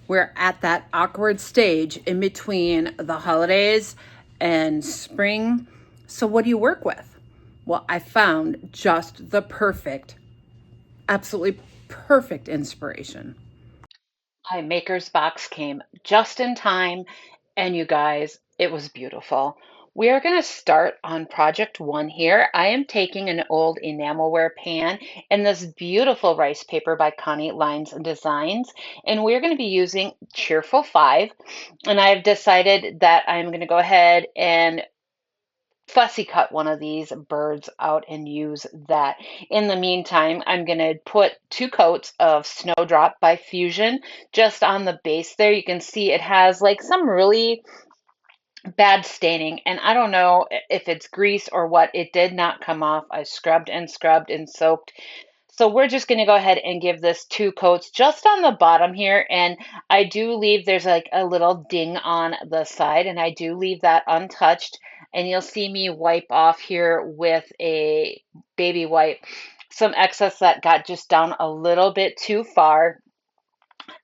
We're at that awkward stage in between the holidays and spring. So, what do you work with? Well, I found just the perfect, absolutely perfect inspiration. My maker's box came just in time, and you guys, it was beautiful. We are going to start on project one here. I am taking an old enamelware pan and this beautiful rice paper by Connie Lines Designs, and we're going to be using Cheerful 5. And I've decided that I'm going to go ahead and fussy cut one of these birds out and use that. In the meantime, I'm going to put 2 coats of Snowdrop by Fusion just on the base there. You can see it has like some really bad staining, and I don't know if it's grease or what. It did not come off. I scrubbed and soaked. So we're just going to go ahead and give this 2 coats just on the bottom here. And I do leave, there's like a little ding on the side, and I do leave that untouched. And you'll see me wipe off here with a baby wipe some excess that got just down a little bit too far.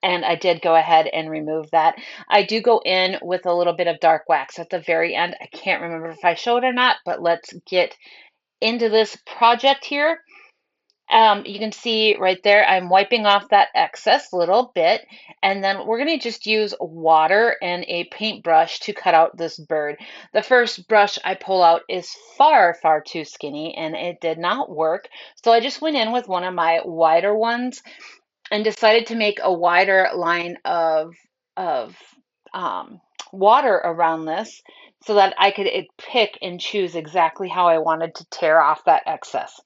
And I did go ahead and remove that. I do go in with a little bit of dark wax at the very end. I can't remember if I showed or not, but let's get into this project here. You can see right there, I'm wiping off that excess little bit, and then we're going to just use water and a paintbrush to cut out this bird. The first brush I pull out is far, far too skinny, and it did not work. So I just went in with one of my wider ones and decided to make a wider line of um, water around this so that I could pick and choose exactly how I wanted to tear off that excess.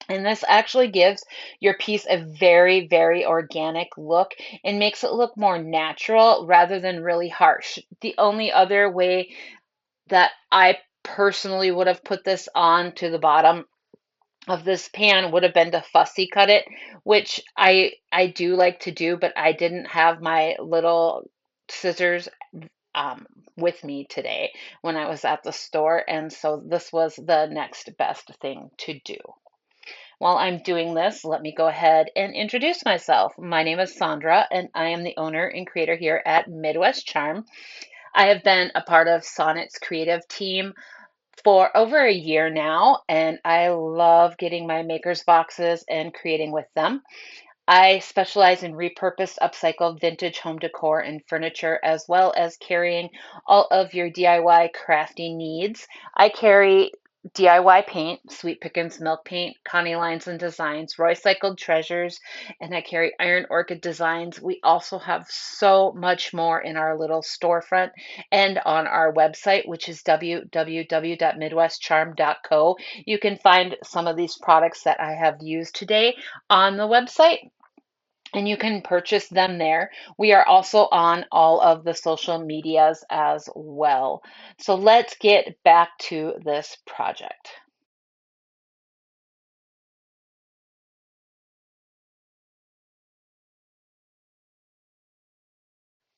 And this actually gives your piece a very, very organic look and makes it look more natural rather than really harsh. The only other way that I personally would have put this on to the bottom of this pan would have been to fussy cut it, which I do like to do, but I didn't have my little scissors um, with me today when I was at the store, and so this was the next best thing to do. While I'm doing this, let me go ahead and introduce myself. My name is Sandra, and I am the owner and creator here at Midwest Charm. I have been a part of Sonnet's creative team for over a year now, and I love getting my maker's boxes and creating with them. I specialize in repurposed, upcycled vintage home decor and furniture, as well as carrying all of your DIY crafty needs. I carry DIY paint, Sweet Pickins Milk Paint, Connie Lines and Designs, Roycycled Treasures, and I carry Iron Orchid Designs. We also have so much more in our little storefront and on our website, which is www.midwestcharm.co. You can find some of these products that I have used today on the website, and you can purchase them there. We are also on all of the social medias as well. So let's get back to this project.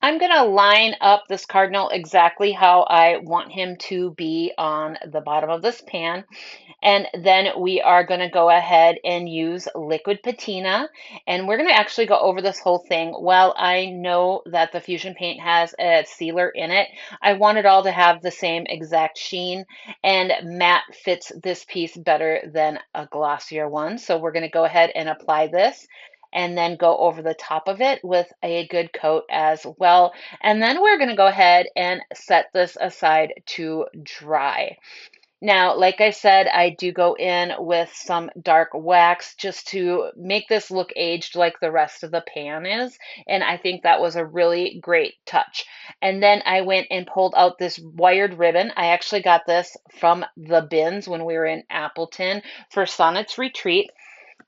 I'm going to line up this cardinal exactly how I want him to be on the bottom of this pan. And then we are going to go ahead and use liquid patina. And we're going to actually go over this whole thing. While I know that the Fusion paint has a sealer in it, I want it all to have the same exact sheen. And matte fits this piece better than a glossier one. So we're going to go ahead and apply this and then go over the top of it with a good coat as well. And then we're going to go ahead and set this aside to dry. Now, like I said, I do go in with some dark wax just to make this look aged like the rest of the pan is. And I think that was a really great touch. And then I went and pulled out this wired ribbon. I actually got this from the bins when we were in Appleton for Sonnet's Retreat.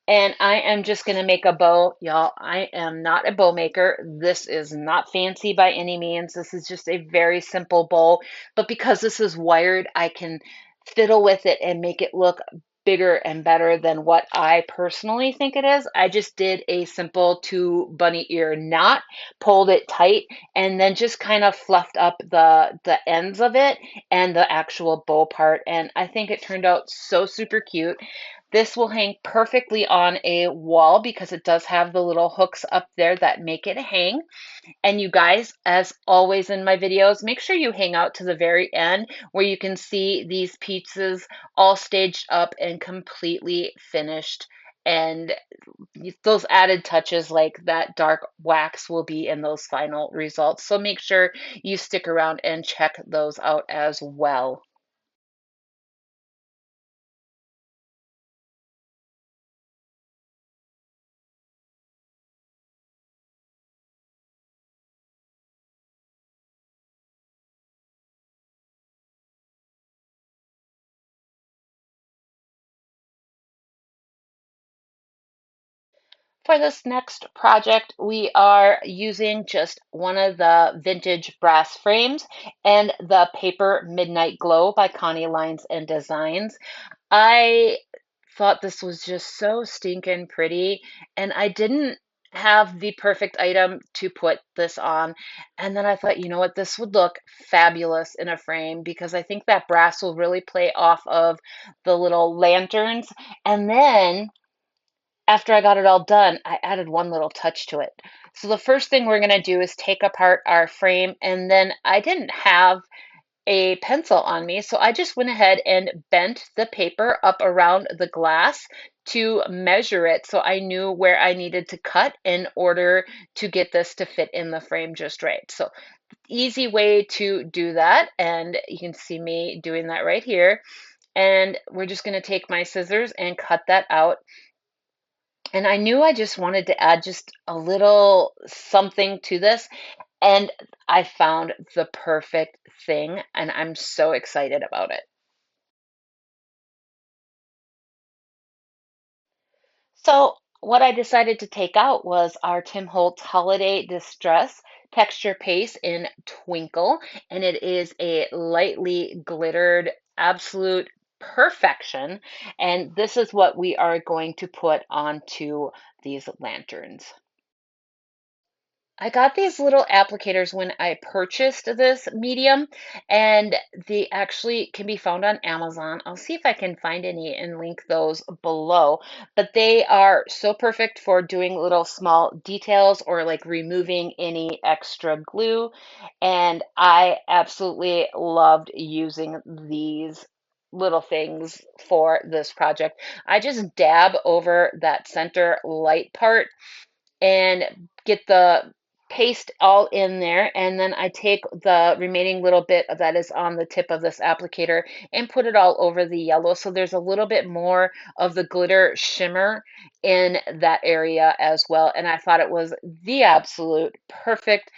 And I am just going to make a bow, y'all. I am not a bow maker. This is not fancy by any means. This is just a very simple bow. But because this is wired, I can fiddle with it and make it look bigger and better than what I personally think it is. I just did a simple 2 bunny ear knot, pulled it tight, and then just kind of fluffed up the ends of it and the actual bow part. And I think it turned out so super cute. This will hang perfectly on a wall because it does have the little hooks up there that make it hang. And you guys, as always in my videos, make sure you hang out to the very end where you can see these pieces all staged up and completely finished. And those added touches like that dark wax will be in those final results. So make sure you stick around and check those out as well. For this next project, we are using just one of the vintage brass frames and the paper Midnight Glow by Connie Lines and Designs. I thought this was just so stinking pretty, and I didn't have the perfect item to put this on. And then I thought, you know what, this would look fabulous in a frame because I think that brass will really play off of the little lanterns. And then after I got it all done, I added one little touch to it. So the first thing we're going to do is take apart our frame, and then I didn't have a pencil on me, so I just went ahead and bent the paper up around the glass to measure it so I knew where I needed to cut in order to get this to fit in the frame just right. So easy way to do that, and you can see me doing that right here. And we're just going to take my scissors and cut that out. And I knew I just wanted to add just a little something to this, and I found the perfect thing, and I'm so excited about it. So, what I decided to take out was our Tim Holtz Holiday Distress texture paste in Twinkle, and it is a lightly glittered absolute perfection. And this is what we are going to put onto these lanterns. I got these little applicators when I purchased this medium, and they actually can be found on Amazon. I'll see if I can find any and link those below. But they are so perfect for doing little small details or like removing any extra glue. And I absolutely loved using these little things for this project. I just dab over that center light part and get the paste all in there, and then I take the remaining little bit that is on the tip of this applicator and put it all over the yellow so there's a little bit more of the glitter shimmer in that area as well. And I thought it was the absolute perfect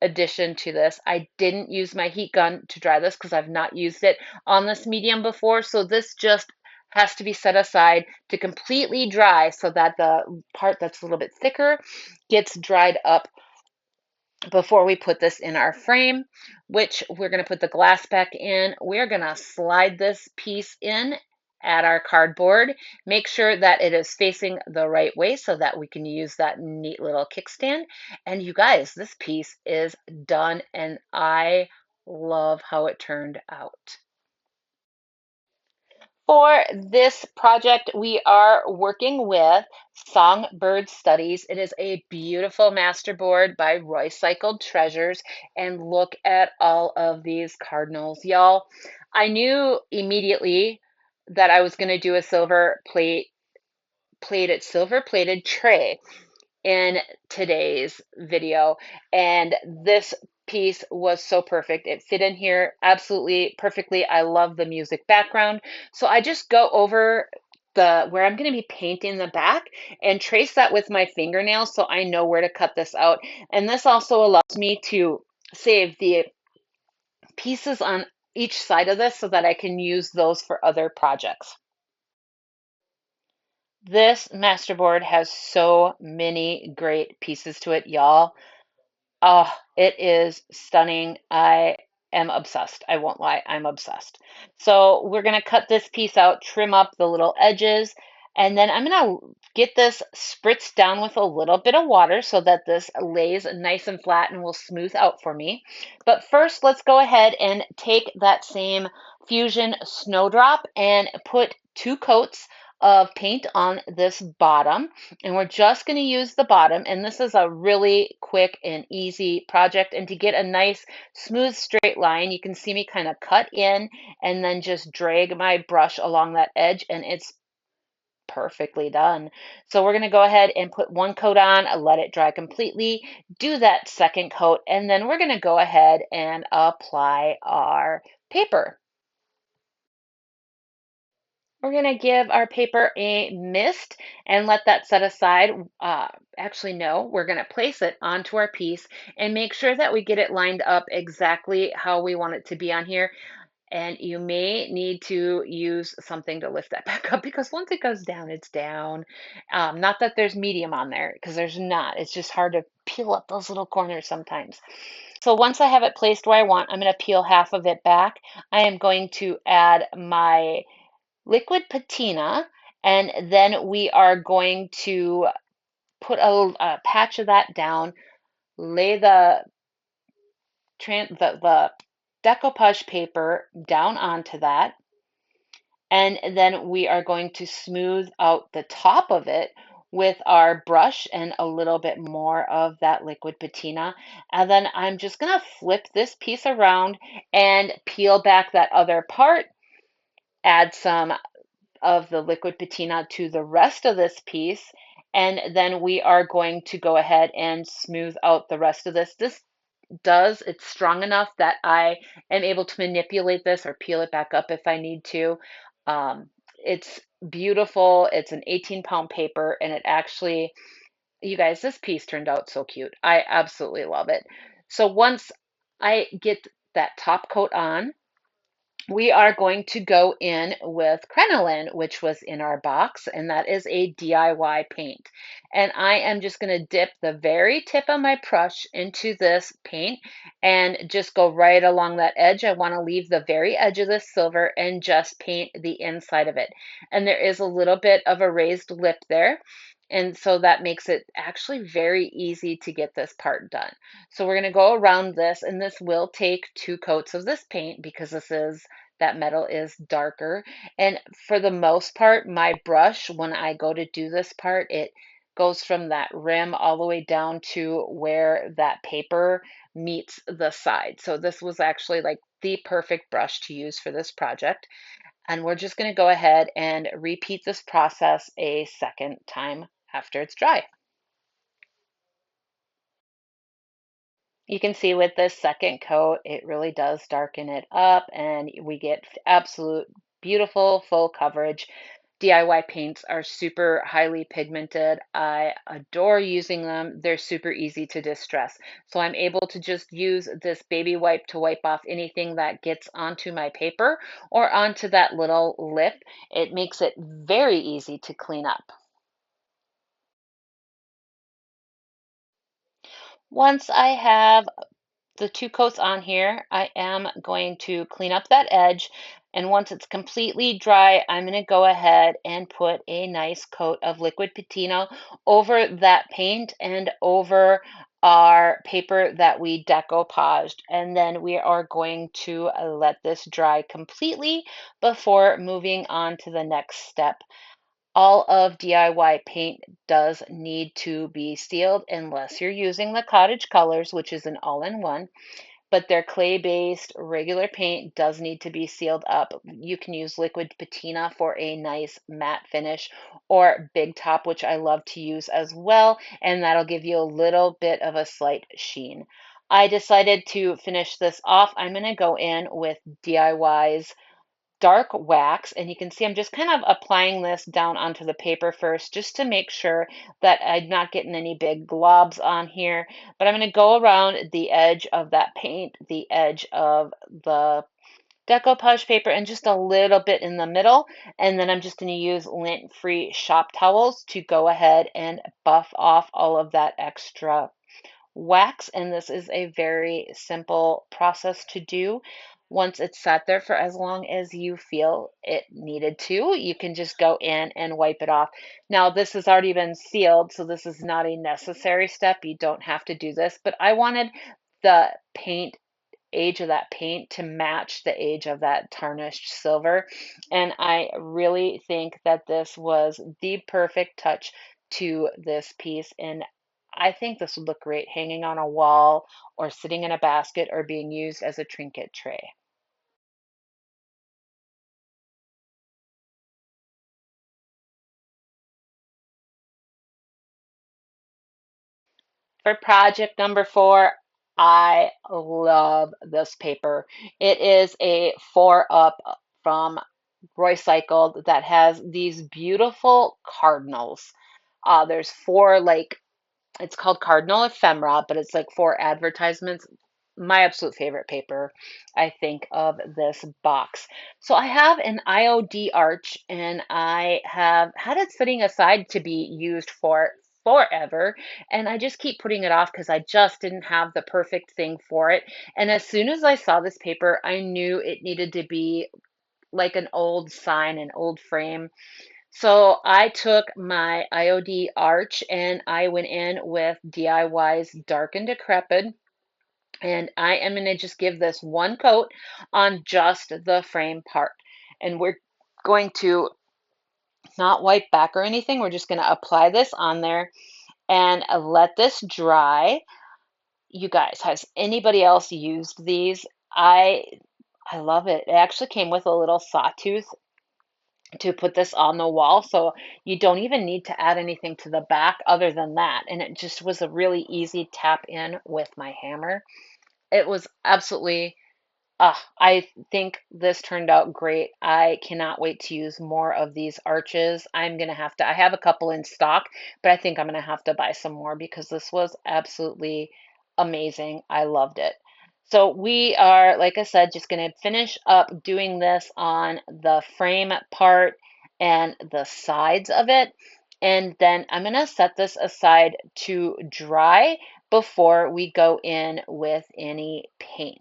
addition to this. I didn't use my heat gun to dry this because I've not used it on this medium before, so this just has to be set aside to completely dry so that the part that's a little bit thicker gets dried up before we put this in our frame, which we're going to put the glass back in. We're going to slide this piece in at our cardboard. Make sure that it is facing the right way so that we can use that neat little kickstand. And you guys, this piece is done and I love how it turned out. For this project, we are working with Songbird Studies. It is a beautiful masterboard by Roycycled Treasures. And look at all of these cardinals, y'all. I knew immediately that I was going to do a silver plated tray in today's video. And this piece was so perfect. It fit in here absolutely perfectly. I love the music background. So I just go over the where I'm going to be painting the back and trace that with my fingernails so I know where to cut this out. And this also allows me to save the pieces on each side of this so that I can use those for other projects. This masterboard has so many great pieces to it, y'all. Oh, it is stunning. I am obsessed. I won't lie, I'm obsessed. So we're gonna cut this piece out, trim up the little edges, and then I'm gonna get this spritzed down with a little bit of water so that this lays nice and flat and will smooth out for me. But first, let's go ahead and take that same Fusion Snowdrop and put 2 coats of paint on this bottom, and we're just going to use the bottom, and this is a really quick and easy project. And to get a nice smooth straight line, you can see me kind of cut in and then just drag my brush along that edge, and it's perfectly done. So we're going to go ahead and put one coat on, let it dry completely, do that second coat, and then we're going to go ahead and apply our paper. We're going to give our paper a mist and let that set aside. Actually, no, we're going to place it onto our piece and make sure that we get it lined up exactly how we want it to be on here. And you may need to use something to lift that back up because once it goes down, it's down. Not that there's medium on there because there's not. It's just hard to peel up those little corners sometimes. So once I have it placed where I want, I'm going to peel half of it back. I am going to add my liquid patina, and then we are going to put a patch of that down, lay the decoupage paper down onto that, and then we are going to smooth out the top of it with our brush and a little bit more of that liquid patina. And then I'm just going to flip this piece around and peel back that other part, add some of the liquid patina to the rest of this piece, and then we are going to go ahead and smooth out the rest of this. It's strong enough that I am able to manipulate this or peel it back up if I need to. It's beautiful. It's an 18-pound paper, and it actually, you guys, this piece turned out so cute. I absolutely love it. So once I get that top coat on, we are going to go in with Cardinal, which was in our box, and that is a DIY paint. And I am just going to dip the very tip of my brush into this paint and just go right along that edge. I want to leave the very edge of this silver and just paint the inside of it. And there is a little bit of a raised lip there. And so that makes it actually very easy to get this part done. So we're going to go around this, and this will take 2 coats of this paint because that metal is darker. And for the most part, my brush, when I go to do this part, it goes from that rim all the way down to where that paper meets the side. So this was actually like the perfect brush to use for this project. And we're just going to go ahead and repeat this process a second time after it's dry. You can see with this second coat, it really does darken it up and we get absolute beautiful full coverage. DIY paints are super highly pigmented. I adore using them. They're super easy to distress. So I'm able to just use this baby wipe to wipe off anything that gets onto my paper or onto that little lip. It makes it very easy to clean up. Once I have the 2 coats on here, I am going to clean up that edge. And once it's completely dry, I'm going to go ahead and put a nice coat of liquid patina over that paint and over our paper that we decoupaged. And then we are going to let this dry completely before moving on to the next step. All of DIY paint does need to be sealed unless you're using the Cottage Colors, which is an all-in-one, but their clay-based regular paint does need to be sealed up. You can use liquid patina for a nice matte finish or Big Top, which I love to use as well, and that'll give you a little bit of a slight sheen. I decided to finish this off. I'm going to go in with DIY's dark wax, and you can see I'm just kind of applying this down onto the paper first just to make sure that I'm not getting any big globs on here. But I'm going to go around the edge of that paint, the edge of the decoupage paper, and just a little bit in the middle. And then I'm just going to use lint-free shop towels to go ahead and buff off all of that extra wax, and this is a very simple process to do. Once it's sat there for as long as you feel it needed to, you can just go in and wipe it off. Now, this has already been sealed, so this is not a necessary step. You don't have to do this, but I wanted the paint age of that paint to match the age of that tarnished silver. And I really think that this was the perfect touch to this piece. And I think this would look great hanging on a wall or sitting in a basket or being used as a trinket tray. For project number 4, I love this paper. It is a 4 up from Roycycled that has these beautiful cardinals. There's 4 like it's called Cardinal Ephemera, but it's like 4 advertisements. My absolute favorite paper, I think, of this box. So I have an IOD arch and I have had it sitting aside to be used for forever. And I just keep putting it off because I just didn't have the perfect thing for it. And as soon as I saw this paper, I knew it needed to be like an old sign, an old frame. So I took my IOD arch and I went in with DIY's Dark and Decrepit. And I am going to just give this one coat on just the frame part. And we're going to not wipe back or anything. We're just going to apply this on there and let this dry. You guys, has anybody else used these? I I love it. It actually came with a little sawtooth to put this on the wall, so you don't even need to add anything to the back other than that. And it just was a really easy tap in with my hammer. It was absolutely I think this turned out great. I cannot wait to use more of these arches. I have a couple in stock, but I think I'm gonna have to buy some more because this was absolutely amazing. I loved it. So we are, like I said, just gonna finish up doing this on the frame part and the sides of it. And then I'm gonna set this aside to dry before we go in with any paint.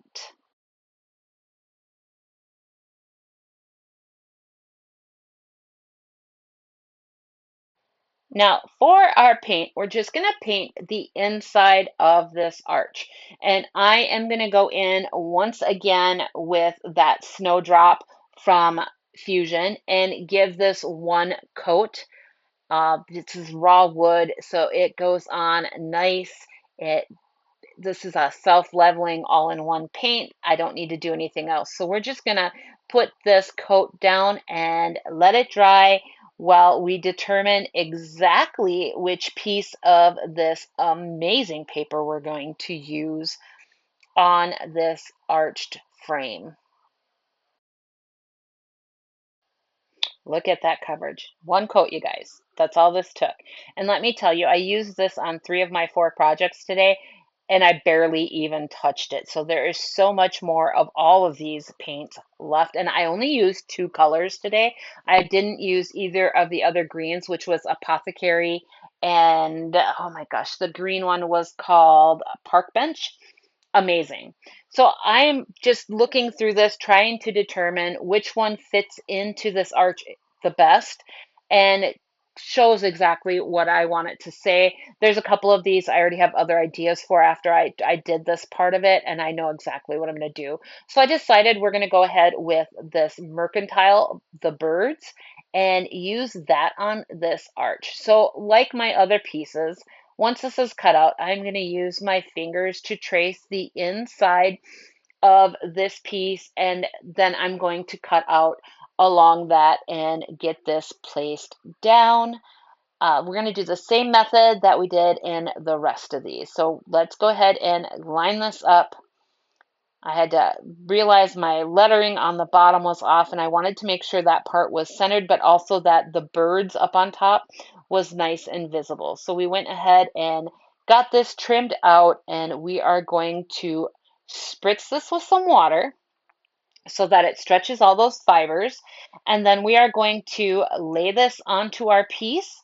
Now, for our paint, we're just going to paint the inside of this arch. And I am going to go in once again with that Snowdrop from Fusion and give this one coat. This is raw wood, so it goes on nice. This is a self-leveling all-in-one paint. I don't need to do anything else. So we're just gonna put this coat down and let it dry while we determine exactly which piece of this amazing paper we're going to use on this arched frame. Look at that coverage. One coat, you guys. That's all this took. And let me tell you, I used this on 3 of my 4 projects today, and I barely even touched it. So there is so much more of all of these paints left. And I only used 2 colors today. I didn't use either of the other greens, which was Apothecary and, oh my gosh, the green one was called Park Bench. Amazing. So I'm just looking through this, trying to determine which one fits into this arch the best, and it shows exactly what I want it to say. There's a couple of these I already have other ideas for after I did this part of it, and I know exactly what I'm going to do. So I decided we're going to go ahead with this mercantile, the birds, and use that on this arch. So like my other pieces, once this is cut out, I'm going to use my fingers to trace the inside of this piece, and then I'm going to cut out along that and get this placed down. We're going to do the same method that we did in the rest of these. So let's go ahead and line this up. I had to realize my lettering on the bottom was off, and I wanted to make sure that part was centered, but also that the birds up on top was nice and visible. So we went ahead and got this trimmed out, and we are going to spritz this with some water so that it stretches all those fibers. And then we are going to lay this onto our piece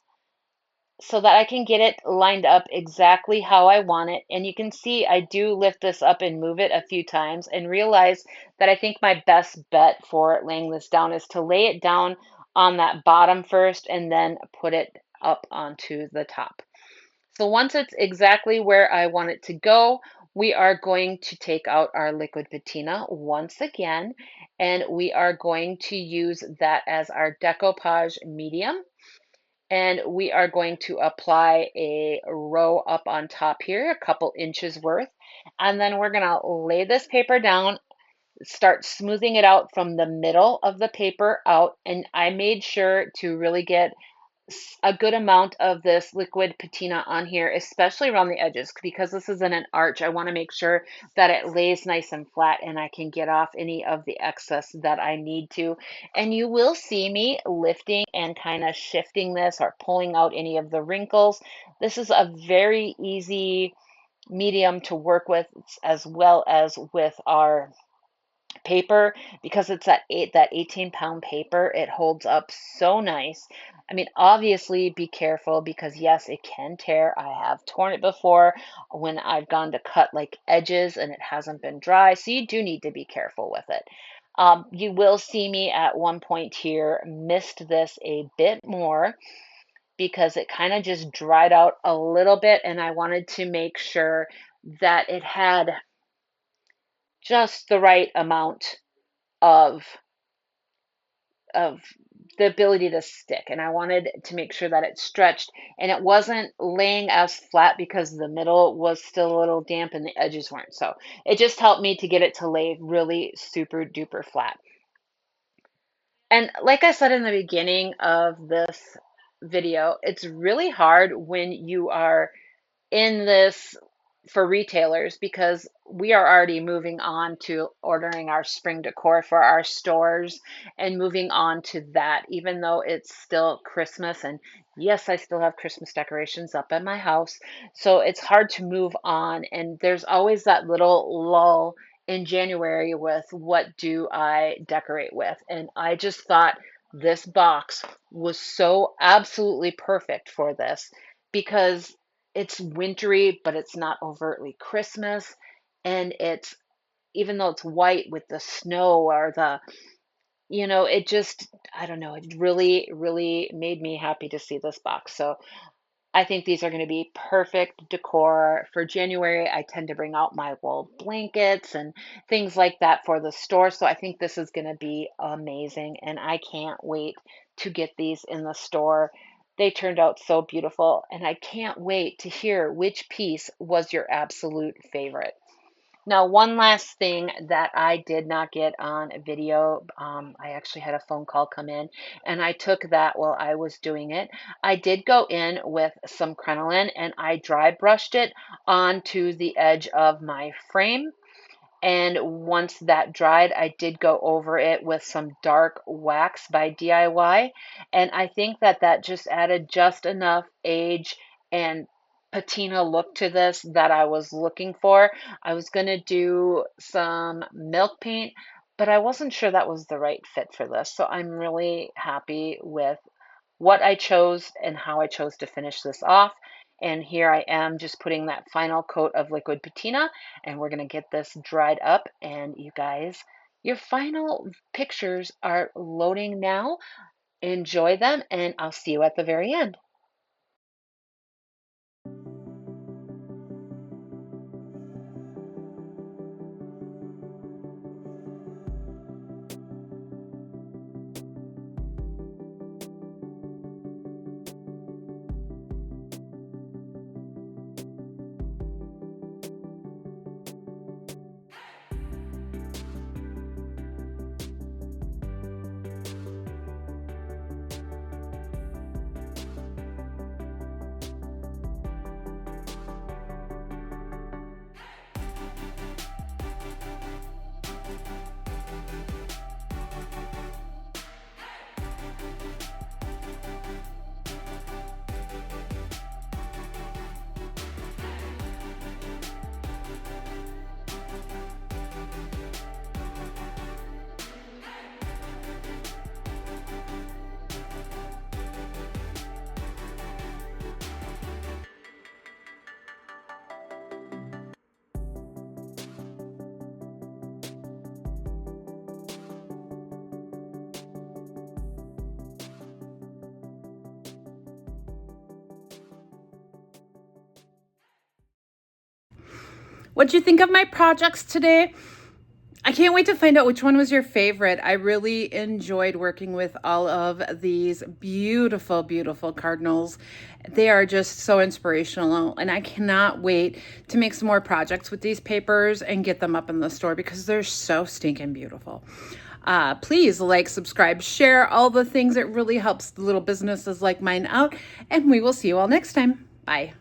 so that I can get it lined up exactly how I want it. And you can see I do lift this up and move it a few times and realize that I think my best bet for laying this down is to lay it down on that bottom first and then put it up onto the top. So once it's exactly where I want it to go, We are going to take out our liquid patina once again, and we are going to use that as our decoupage medium. And we are going to apply a row up on top here, a couple inches worth. And then we're going to lay this paper down, start smoothing it out from the middle of the paper out. And I made sure to really get a good amount of this liquid patina on here, especially around the edges, because this is in an arch. I want to make sure that it lays nice and flat and I can get off any of the excess that I need to. And you will see me lifting and kind of shifting this or pulling out any of the wrinkles. This is a very easy medium to work with, as well as with our paper, because it's that 18-pound paper. It holds up so nice. I mean, obviously be careful, because yes, it can tear. I have torn it before when I've gone to cut like edges and it hasn't been dry, so you do need to be careful with it. You will see me at one point here mist this a bit more, because it kind of just dried out a little bit, and I wanted to make sure that it had just the right amount of of the ability to stick, and I wanted to make sure that it stretched and it wasn't laying as flat, because the middle was still a little damp and the edges weren't. So it just helped me to get it to lay really super duper flat. And like I said in the beginning of this video, it's really hard when you are in this for retailers, because we are already moving on to ordering our spring decor for our stores and moving on to that, even though it's still Christmas. And yes, I still have Christmas decorations up at my house. So it's hard to move on. And there's always that little lull in January with what do I decorate with. And I just thought this box was so absolutely perfect for this, because it's wintry, but it's not overtly Christmas. And it's, even though it's white with the snow or it just, I don't know, it really, really made me happy to see this box. So I think these are going to be perfect decor for January. I tend to bring out my wool blankets and things like that for the store. So I think this is going to be amazing. And I can't wait to get these in the store. They turned out so beautiful. And I can't wait to hear which piece was your absolute favorite. Now, one last thing that I did not get on video, I actually had a phone call come in, and I took that while I was doing it. I did go in with some crinoline and I dry brushed it onto the edge of my frame. And once that dried, I did go over it with some dark wax by DIY. And I think that that just added just enough age and patina look to this that I was looking for. I was going to do some milk paint, but I wasn't sure that was the right fit for this. So I'm really happy with what I chose and how I chose to finish this off. And here I am just putting that final coat of liquid patina, and we're going to get this dried up. And you guys, your final pictures are loading now. Enjoy them, and I'll see you at the very end. What'd you think of my projects today? I can't wait to find out which one was your favorite. I really enjoyed working with all of these beautiful, beautiful cardinals. They are just so inspirational, and I cannot wait to make some more projects with these papers and get them up in the store because they're so stinking beautiful. Please like, subscribe, share, all the things. It really helps the little businesses like mine out, and we will see you all next time. Bye.